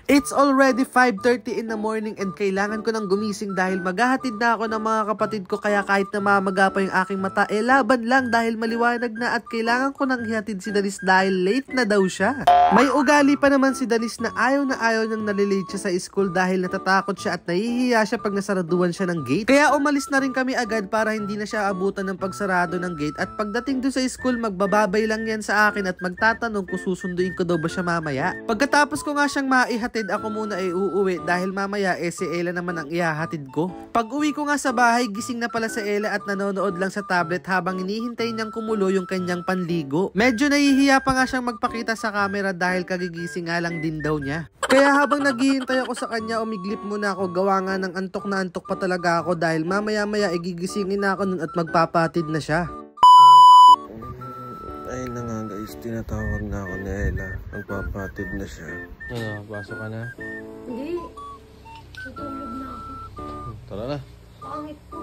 It's already 5:30 in the morning and kailangan ko nang gumising dahil maghahatid na ako ng mga kapatid ko, kaya kahit namamaga pa yung aking mata, laban lang dahil maliwanag na at kailangan ko nang ihatid si Danis dahil late na daw siya. May ugali pa naman si Danis na ayaw nang nalilate siya sa school dahil natatakot siya at nahihiya siya pag nasaraduan siya ng gate. Kaya umalis na rin kami agad para hindi na siya abutan ng pagsarado ng gate, at pagdating doon sa school magbababay lang yan sa akin at magtatanong kung susunduin ko daw ba siya mamaya. Pagkatapos ko nga siyang maihatid, ako muna ay uuwi dahil mamaya si Ella naman ang ihahatid ko. Pag uwi ko nga sa bahay, gising na pala si Ella at nanonood lang sa tablet habang hinihintay niyang kumulo yung kanyang panligo. Medyo nahihiya pa nga siyang magpakita sa camera dahil kagigising nga lang din daw niya. Kaya habang naghihintay ako sa kanya, umiglip muna ako, gawa nga ng antok na antok pa talaga ako dahil mamaya-maya igigisingin na ako nun at magpapatid na siya. Ayun na nga guys, tinatawag na ako ni Ella. Magpapatid na siya. Ano, pasok ka na? Hindi. Tutulog na ako. Tara na. Pangit ko.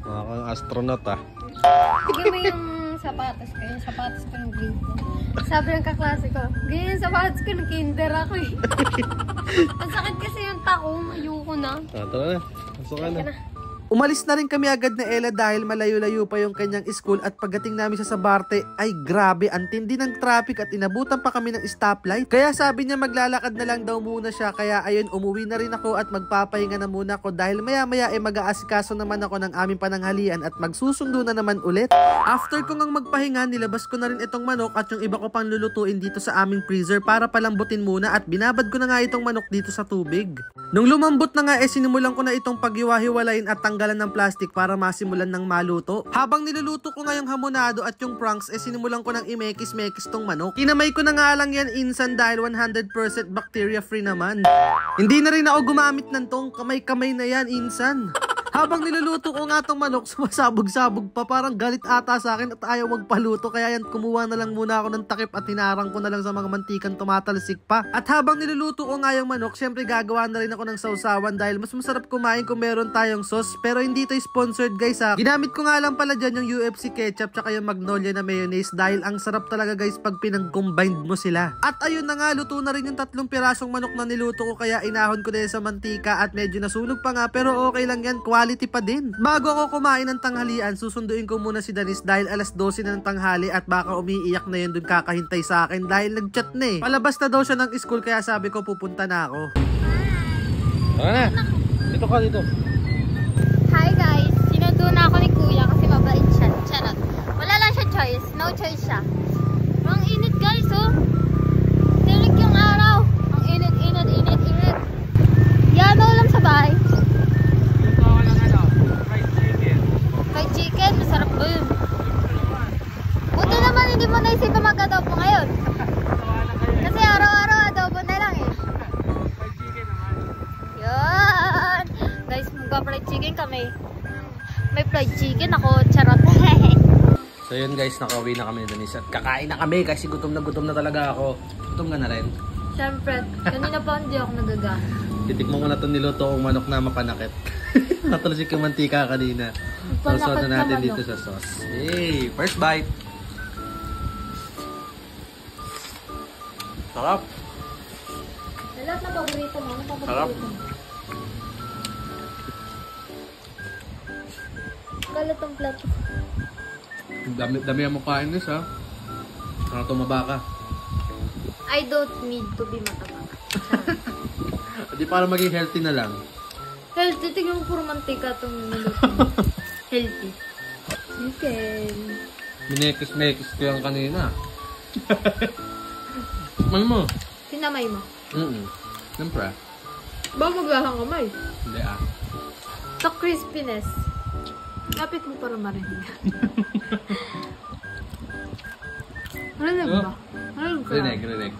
Mga kang astronaut ah. Sige mo yung sapatos ko. Yung sapatos ko ng grade 10. Sabi ng kaklase ko, ganyan yung sapatos ko ng kinder ako eh. Ang sakit kasi yung takong. Ayoko na. Tara na. Pasok ka na. Umalis na rin kami agad na Ella dahil malayo-layo pa yung kanyang school, at pagdating namin sa Sabarte ay grabe, ang tindi ng traffic at inabutan pa kami ng stoplight. Kaya sabi niya maglalakad na lang daw muna siya, kaya ayun, umuwi na rin ako at magpapahinga na muna ako dahil maya-maya mag-aasikaso naman ako ng aming pananghalian at magsusundo na naman ulit. After ko ngang magpahinga, nilabas ko na rin itong manok at yung iba ko pang lulutuin dito sa aming freezer para palambutin muna, at binabad ko na nga itong manok dito sa tubig. Nung lumambot na nga sinimulan ko na itong paghiwa-hiwalayin at tanggalan ng plastic para masimulan ng maluto. Habang niluluto ko nga yung hamonado at yung pranks, sinimulan ko ng imekis-mekis tong manok. Kinamay ko na nga lang yan insan dahil 100% bacteria free naman. Hindi na rin ako gumamit ng tong kamay-kamay na yan insan. Habang niluluto ko nga tong manok, sumasabog-sabog pa, parang galit ata sa akin at ayaw magpaluto, kaya yan, kumuha na lang muna ako ng takip at hinarang ko na lang sa mga mantikan tumatalsik pa. At habang niluluto ko nga yung manok, syempre gagawa na rin ako ng sausawan dahil mas masarap kumain kung meron tayong sauce, pero hindi ito sponsored guys ha. Ginamit ko nga lang pala dyan yung UFC ketchup tsaka yung Magnolia na mayonnaise dahil ang sarap talaga guys pag pinag-combined mo sila. At ayun na nga, luto na rin yung 3 pirasong manok na niluto ko, kaya inahon ko na yun sa mantika at medyo nasunog pa nga, pero okay lang yan, quality pa din. Bago ako kumain ng tanghalian, susunduin ko muna si Danis dahil alas 12 na ng tanghali at baka umiiyak na yun dun kakahintay sa akin dahil nag-chat na eh. Palabas na daw siya ng school, kaya sabi ko pupunta na ako. Tara na. Dito ka dito. Hi guys, sinundo na ako ni Kuya kasi mabait siya. Charot. Wala lang siya choice. No choice siya. Ang init guys oh. Tirik yung araw. Ang init. Yan na ulam sa bahay. Fried chicken, masarap ba yun? Buti naman hindi mo naisip na mag-adobo ngayon. Kasi araw-araw adobo na lang eh. Yan. Guys, mag-fried chicken kami. May fried chicken ako, charot. So yun guys, nakauwi na kami ni Danis at kakain na kami kasi gutom na talaga ako. Gutom ka na rin? Siyempre, kanina pa hindi ako nagagaan. Titikmo ko na itong niluto kong manok na mapanakit. Natulusik yung mantika kanina. So na natin dito sa sauce. Yay! First bite! Sarap! Lahat na paborito mo. Ano paborito Sarap! mo? Galat ang plato. Dami ang mukhain nis ha. Para tumaba ka. I don't need to be mataba. Di para maging healthy na lang. Healthy, tignan mo puro mantika itong niluto. Healthy. Chicken. Minekis-mekis ko yan kanina. Ano mo? Sinamay mo. Siyempre. Ba magahang kamay? Hindi ah. Sa crispiness. Lapit mo para marinig. Rinig ba? Rinig ka? Rinig.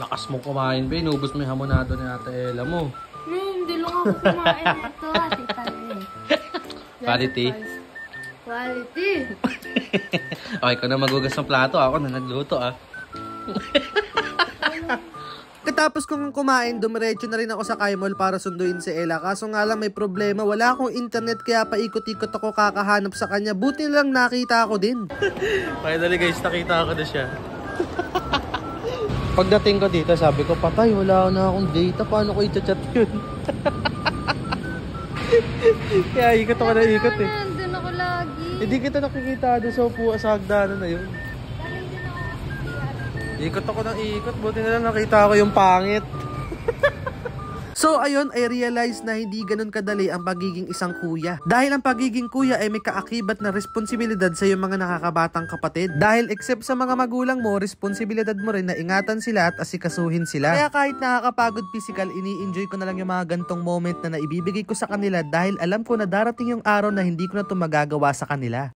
Lakas mo kumain ba? Inubos mo yung hamonado ni Ate Ella mo. Hindi lang ako kumain ito. Quality? Quality. Okay, ikaw na magugas ng plato. Ako na nagluto ah. Katapos kong kumain, dumiretso na rin ako sa Kai Mall para sunduin si Ella. Kaso nga lang may problema, wala akong internet kaya paikot-ikot ako kakahanap sa kanya. Buti lang nakita ako din. Finally guys, nakita ko na siya. Pagdating ko dito, sabi ko, patay, wala na akong data. Paano ko i-chat yun? Kaya ikot ako na ikot eh. Nandun ako lagi. Hindi kita nakikita doon sa upuan sa hagdanan na yun. Ikot ako ng ikot, buti na lang nakita ko yung pangit. So ayun, I realized na hindi ganun kadali ang pagiging isang kuya. Dahil ang pagiging kuya ay may kaakibat na responsibilidad sa iyong mga nakakabatang kapatid. Dahil except sa mga magulang mo, responsibilidad mo rin na ingatan sila at asikasuhin sila. Kaya kahit nakakapagod physical, ini-enjoy ko na lang yung mga gantong moment na naibibigay ko sa kanila dahil alam ko na darating yung araw na hindi ko na ito magagawa sa kanila.